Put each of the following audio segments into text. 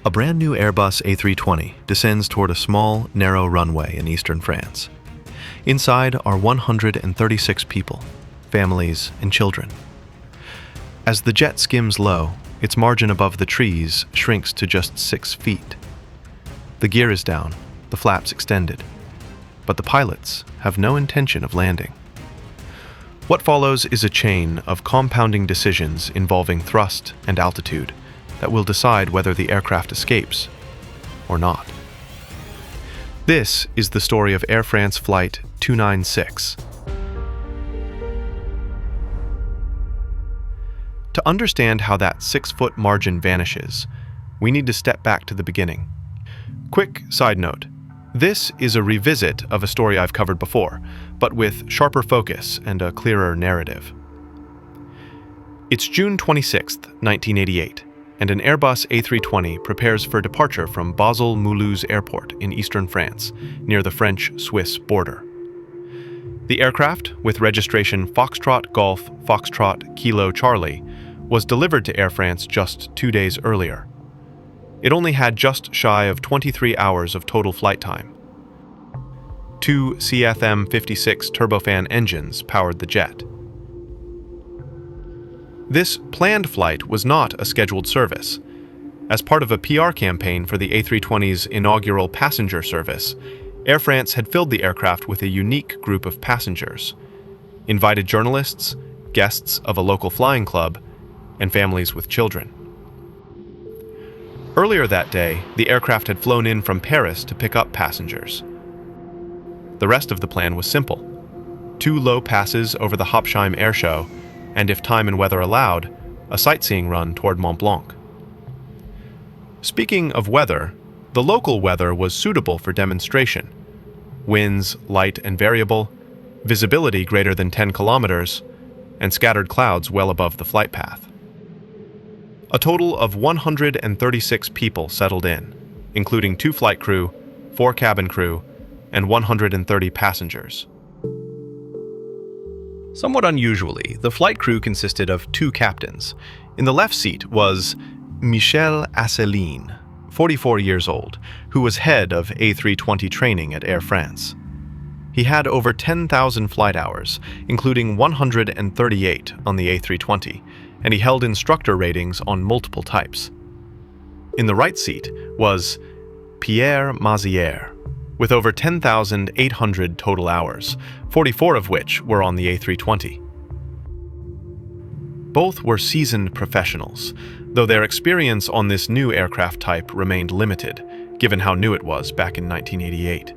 A brand new Airbus A320 descends toward a small, narrow runway in eastern France. Inside are 136 people, families, and children. As the jet skims low, its margin above the trees shrinks to just 6 feet. The gear is down, the flaps extended, but the pilots have no intention of landing. What follows is a chain of compounding decisions involving thrust and altitude that will decide whether the aircraft escapes or not. This is the story of Air France Flight 296. To understand how that 6-foot margin vanishes, we need to step back to the beginning. Quick side note, this is a revisit of a story I've covered before, but with sharper focus and a clearer narrative. It's June 26, 1988, and an Airbus A320 prepares for departure from Basel-Mulhouse Airport in eastern France, near the French-Swiss border. The aircraft, with registration Foxtrot Golf Foxtrot Kilo Charlie, was delivered to Air France just 2 days earlier. It only had just shy of 23 hours of total flight time. 2 CFM56 turbofan engines powered the jet. This planned flight was not a scheduled service. As part of a PR campaign for the A320's inaugural passenger service, Air France had filled the aircraft with a unique group of passengers: invited journalists, guests of a local flying club, and families with children. Earlier that day, the aircraft had flown in from Paris to pick up passengers. The rest of the plan was simple: 2 low passes over the Habsheim air show, and if time and weather allowed, a sightseeing run toward Mont Blanc. Speaking of weather, the local weather was suitable for demonstration. Winds light and variable, visibility greater than 10 kilometers, and scattered clouds well above the flight path. A total of 136 people settled in, including 2 flight crew, 4 cabin crew, and 130 passengers. Somewhat unusually, the flight crew consisted of 2 captains. In the left seat was Michel Asselineau, 44 years old, who was head of A320 training at Air France. He had over 10,000 flight hours, including 138 on the A320, and he held instructor ratings on multiple types. In the right seat was Pierre Mazière, with over 10,800 total hours, 44 of which were on the A320. Both were seasoned professionals, though their experience on this new aircraft type remained limited, given how new it was back in 1988.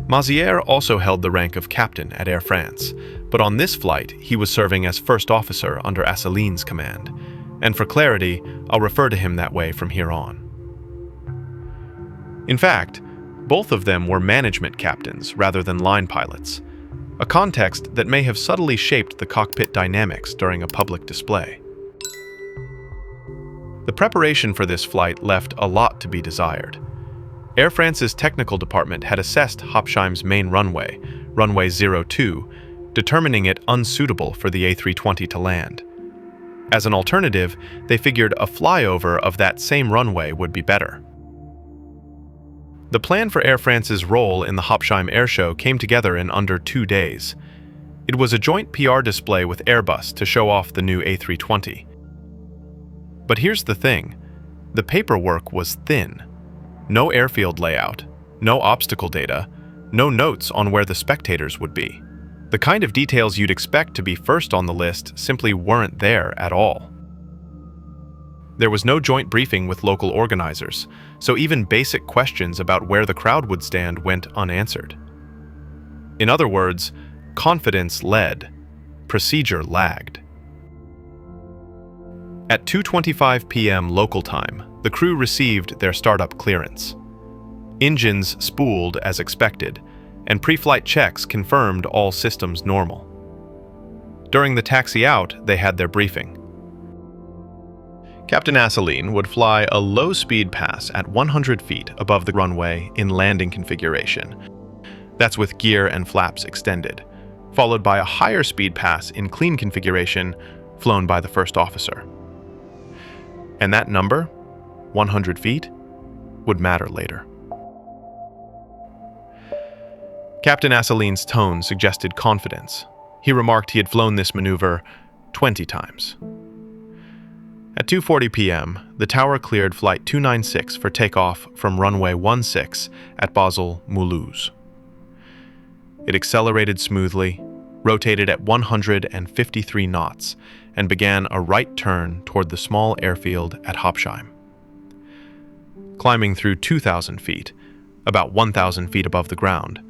Mazière also held the rank of captain at Air France, but on this flight he was serving as first officer under Asselineau's command, and for clarity, I'll refer to him that way from here on. In fact, both of them were management captains rather than line pilots, a context that may have subtly shaped the cockpit dynamics during a public display. The preparation for this flight left a lot to be desired. Air France's technical department had assessed Habsheim's main runway, runway 02, determining it unsuitable for the A320 to land. As an alternative, they figured a flyover of that same runway would be better. The plan for Air France's role in the Habsheim airshow came together in under 2 days. It was a joint PR display with Airbus to show off the new A320. But here's the thing: the paperwork was thin. No airfield layout, no obstacle data, no notes on where the spectators would be. The kind of details you'd expect to be first on the list simply weren't there at all. There was no joint briefing with local organizers, so even basic questions about where the crowd would stand went unanswered. In other words, confidence led, procedure lagged. At 2:25 p.m. local time, the crew received their startup clearance. Engines spooled as expected, and pre-flight checks confirmed all systems normal. During the taxi out, they had their briefing. Captain Asselineau would fly a low-speed pass at 100 feet above the runway in landing configuration. That's with gear and flaps extended, followed by a higher speed pass in clean configuration flown by the first officer. And that number? 100 feet, would matter later. Captain Asseline's tone suggested confidence. He remarked he had flown this maneuver 20 times. At 2:40 p.m., the tower cleared Flight 296 for takeoff from runway 16 at Basel, Mulhouse. It accelerated smoothly, rotated at 153 knots, and began a right turn toward the small airfield at Habsheim. Climbing through 2,000 feet, about 1,000 feet above the ground,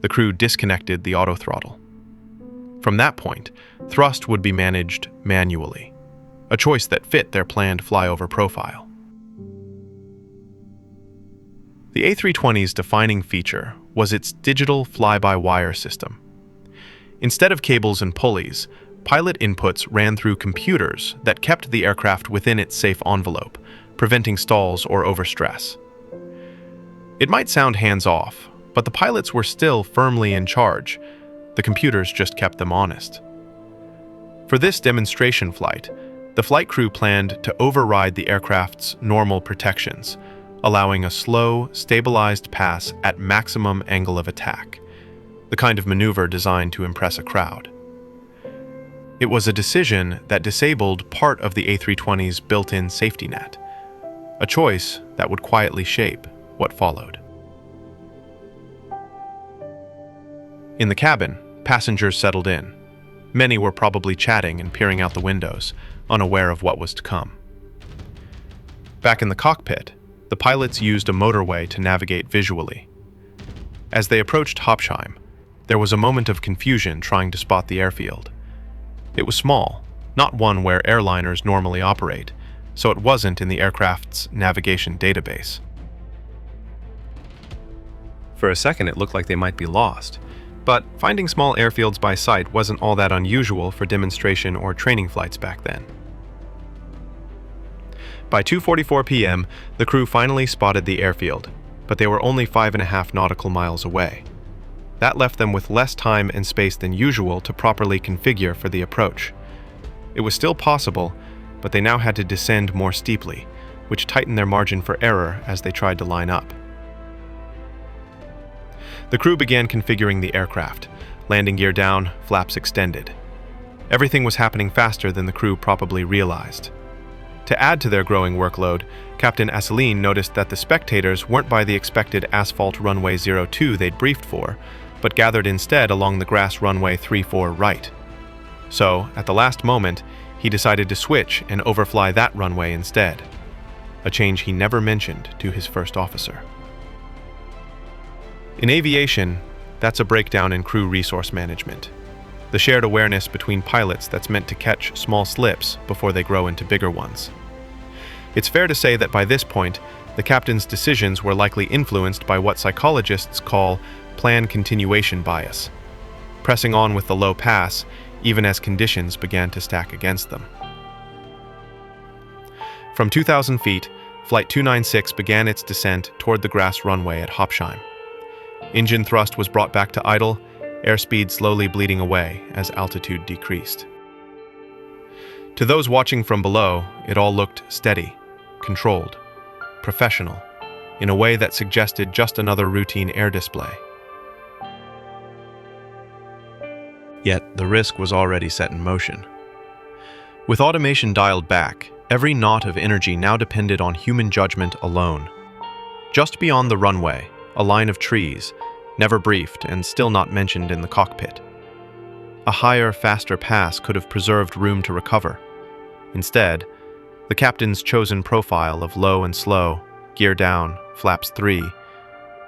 the crew disconnected the autothrottle. From that point, thrust would be managed manually, a choice that fit their planned flyover profile. The A320's defining feature was its digital fly-by-wire system. Instead of cables and pulleys, pilot inputs ran through computers that kept the aircraft within its safe envelope, preventing stalls or overstress. It might sound hands-off, but the pilots were still firmly in charge. The computers just kept them honest. For this demonstration flight, the flight crew planned to override the aircraft's normal protections, allowing a slow, stabilized pass at maximum angle of attack, the kind of maneuver designed to impress a crowd. It was a decision that disabled part of the A320's built-in safety net, a choice that would quietly shape what followed. In the cabin, passengers settled in. Many were probably chatting and peering out the windows, unaware of what was to come. Back in the cockpit, the pilots used a motorway to navigate visually. As they approached Habsheim, there was a moment of confusion trying to spot the airfield. It was small, not one where airliners normally operate, so it wasn't in the aircraft's navigation database. For a second, it looked like they might be lost, but finding small airfields by sight wasn't all that unusual for demonstration or training flights back then. By 2:44 p.m., the crew finally spotted the airfield, but they were only 5.5 nautical miles away. That left them with less time and space than usual to properly configure for the approach. It was still possible, but they now had to descend more steeply, which tightened their margin for error as they tried to line up. The crew began configuring the aircraft, landing gear down, flaps extended. Everything was happening faster than the crew probably realized. To add to their growing workload, Captain Asseline noticed that the spectators weren't by the expected asphalt runway 02 they'd briefed for, but gathered instead along the grass runway 34 right. So, at the last moment, he decided to switch and overfly that runway instead, a change he never mentioned to his first officer. In aviation, that's a breakdown in crew resource management, the shared awareness between pilots that's meant to catch small slips before they grow into bigger ones. It's fair to say that by this point, the captain's decisions were likely influenced by what psychologists call plan continuation bias, pressing on with the low pass even as conditions began to stack against them. From 2,000 feet, Flight 296 began its descent toward the grass runway at Habsheim. Engine thrust was brought back to idle, airspeed slowly bleeding away as altitude decreased. To those watching from below, it all looked steady, controlled, professional, in a way that suggested just another routine air display. Yet the risk was already set in motion. With automation dialed back, every knot of energy now depended on human judgment alone. Just beyond the runway, a line of trees, never briefed and still not mentioned in the cockpit. A higher, faster pass could have preserved room to recover. Instead, the captain's chosen profile of low and slow, gear down, flaps 3,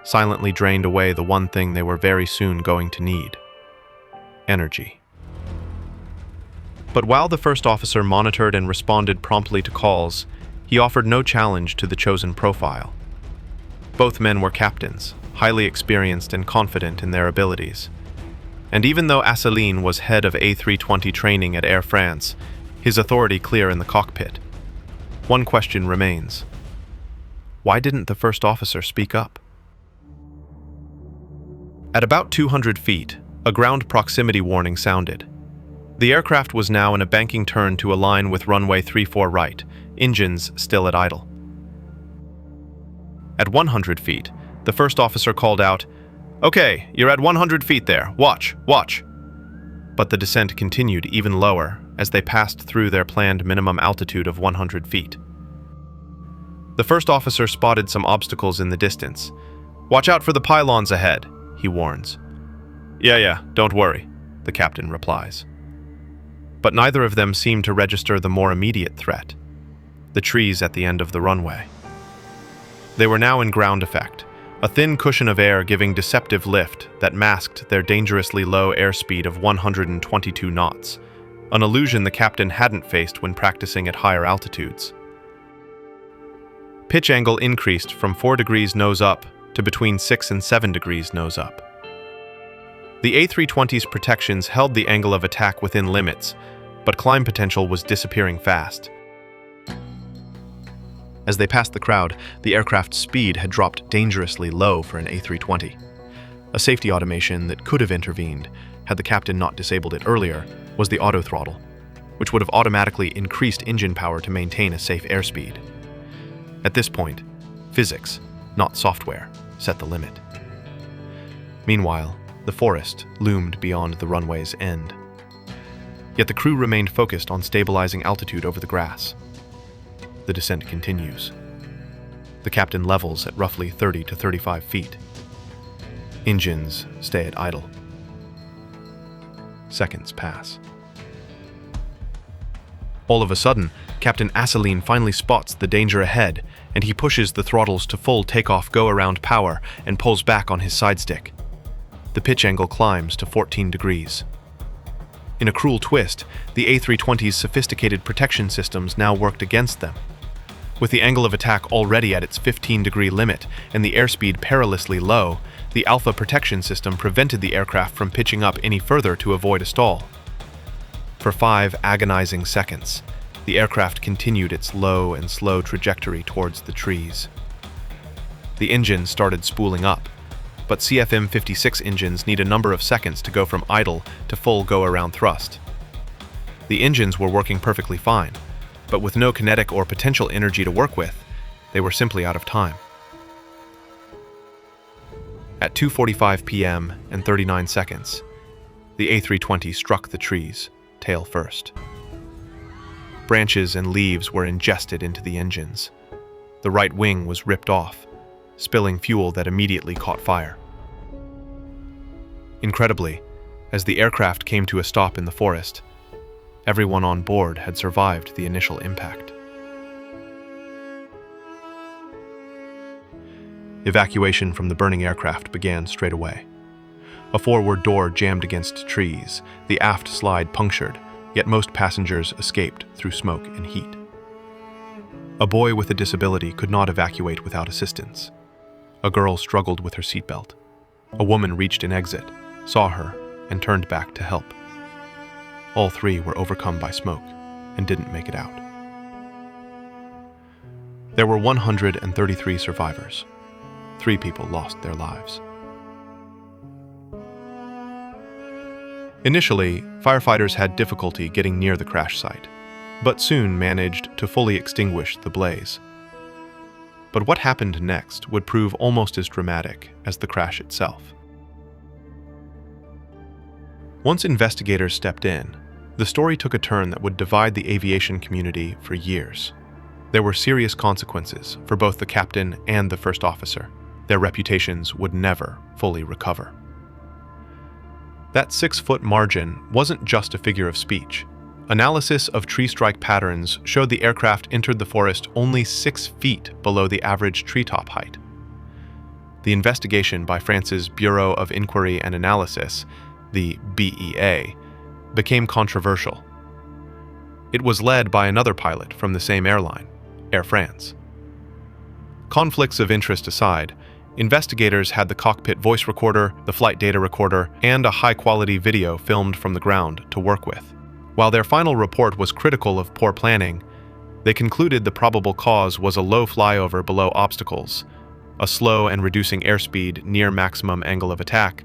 silently drained away the one thing they were very soon going to need: energy. But while the first officer monitored and responded promptly to calls, he offered no challenge to the chosen profile. Both men were captains, highly experienced and confident in their abilities. And even though Asseline was head of A320 training at Air France, his authority clear in the cockpit, one question remains: why didn't the first officer speak up? At about 200 feet, a ground proximity warning sounded. The aircraft was now in a banking turn to align with runway 34 right, engines still at idle. At 100 feet, the first officer called out, "Okay, you're at 100 feet there. Watch, watch." But the descent continued even lower as they passed through their planned minimum altitude of 100 feet. The first officer spotted some obstacles in the distance. "Watch out for the pylons ahead," he warns. Yeah, don't worry," the captain replies. But neither of them seem to register the more immediate threat, the trees at the end of the runway. They were now in ground effect, a thin cushion of air giving deceptive lift that masked their dangerously low airspeed of 122 knots, an illusion the captain hadn't faced when practicing at higher altitudes. Pitch angle increased from 4 degrees nose up to between 6 and 7 degrees nose up. The A320's protections held the angle of attack within limits, but climb potential was disappearing fast. As they passed the crowd, the aircraft's speed had dropped dangerously low for an A320. A safety automation that could have intervened, had the captain not disabled it earlier, was the auto throttle, which would have automatically increased engine power to maintain a safe airspeed. At this point, physics, not software, set the limit. Meanwhile, the forest loomed beyond the runway's end. Yet the crew remained focused on stabilizing altitude over the grass. The descent continues. The captain levels at roughly 30 to 35 feet. Engines stay at idle. Seconds pass. All of a sudden, Captain Asaline finally spots the danger ahead, and he pushes the throttles to full takeoff go-around power and pulls back on his side stick. The pitch angle climbs to 14 degrees. In a cruel twist, the A320's sophisticated protection systems now worked against them. With the angle of attack already at its 15-degree limit and the airspeed perilously low, the Alpha protection system prevented the aircraft from pitching up any further to avoid a stall. For 5 agonizing seconds, the aircraft continued its low and slow trajectory towards the trees. The engine started spooling up, but CFM56 engines need a number of seconds to go from idle to full go-around thrust. The engines were working perfectly fine, but with no kinetic or potential energy to work with, they were simply out of time. At 2:45 p.m. and 39 seconds, the A320 struck the trees, tail first. Branches and leaves were ingested into the engines. The right wing was ripped off, spilling fuel that immediately caught fire. Incredibly, as the aircraft came to a stop in the forest, everyone on board had survived the initial impact. Evacuation from the burning aircraft began straight away. A forward door jammed against trees, the aft slide punctured, yet most passengers escaped through smoke and heat. A boy with a disability could not evacuate without assistance. A girl struggled with her seatbelt. A woman reached an exit, saw her, and turned back to help. All 3 were overcome by smoke and didn't make it out. There were 133 survivors. 3 people lost their lives. Initially, firefighters had difficulty getting near the crash site, but soon managed to fully extinguish the blaze. But what happened next would prove almost as dramatic as the crash itself. Once investigators stepped in, the story took a turn that would divide the aviation community for years. There were serious consequences for both the captain and the first officer. Their reputations would never fully recover. That 6-foot margin wasn't just a figure of speech. Analysis of tree strike patterns showed the aircraft entered the forest only 6 feet below the average treetop height. The investigation by France's Bureau of Inquiry and Analysis, the BEA, became controversial. It was led by another pilot from the same airline, Air France. Conflicts of interest aside, investigators had the cockpit voice recorder, the flight data recorder, and a high-quality video filmed from the ground to work with. While their final report was critical of poor planning, they concluded the probable cause was a low flyover below obstacles, a slow and reducing airspeed near maximum angle of attack,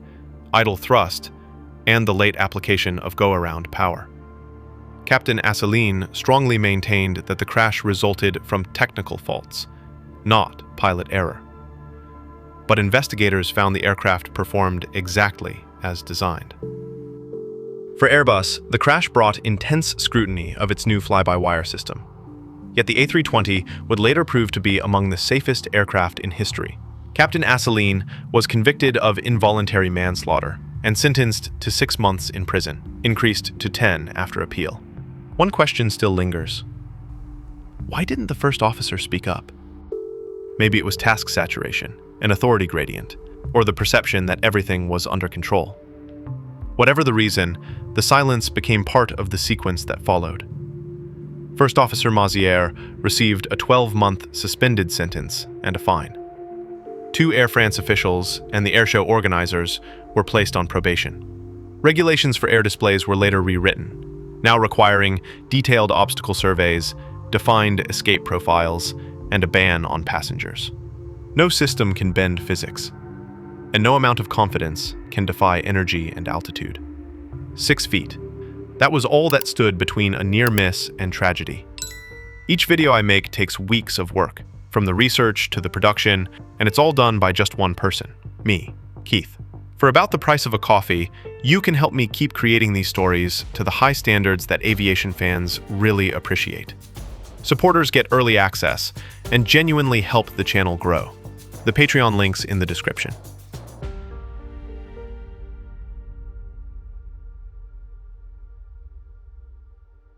idle thrust, and the late application of go-around power. Captain Asaline strongly maintained that the crash resulted from technical faults, not pilot error. but investigators found the aircraft performed exactly as designed. For Airbus, the crash brought intense scrutiny of its new fly-by-wire system. Yet the A320 would later prove to be among the safest aircraft in history. Captain Asselineau was convicted of involuntary manslaughter and sentenced to 6 months in prison, increased to 10 after appeal. One question still lingers. Why didn't the first officer speak up? Maybe it was task saturation, an authority gradient, or the perception that everything was under control. Whatever the reason, the silence became part of the sequence that followed. First Officer Mazière received a 12-month suspended sentence and a fine. 2 Air France officials and the airshow organizers were placed on probation. Regulations for air displays were later rewritten, now requiring detailed obstacle surveys, defined escape profiles, and a ban on passengers. No system can bend physics, and no amount of confidence can defy energy and altitude. 6 feet. That was all that stood between a near miss and tragedy. Each video I make takes weeks of work, from the research to the production, and it's all done by just one person, me, Keith. For about the price of a coffee, you can help me keep creating these stories to the high standards that aviation fans really appreciate. Supporters get early access and genuinely help the channel grow. The Patreon link's in the description.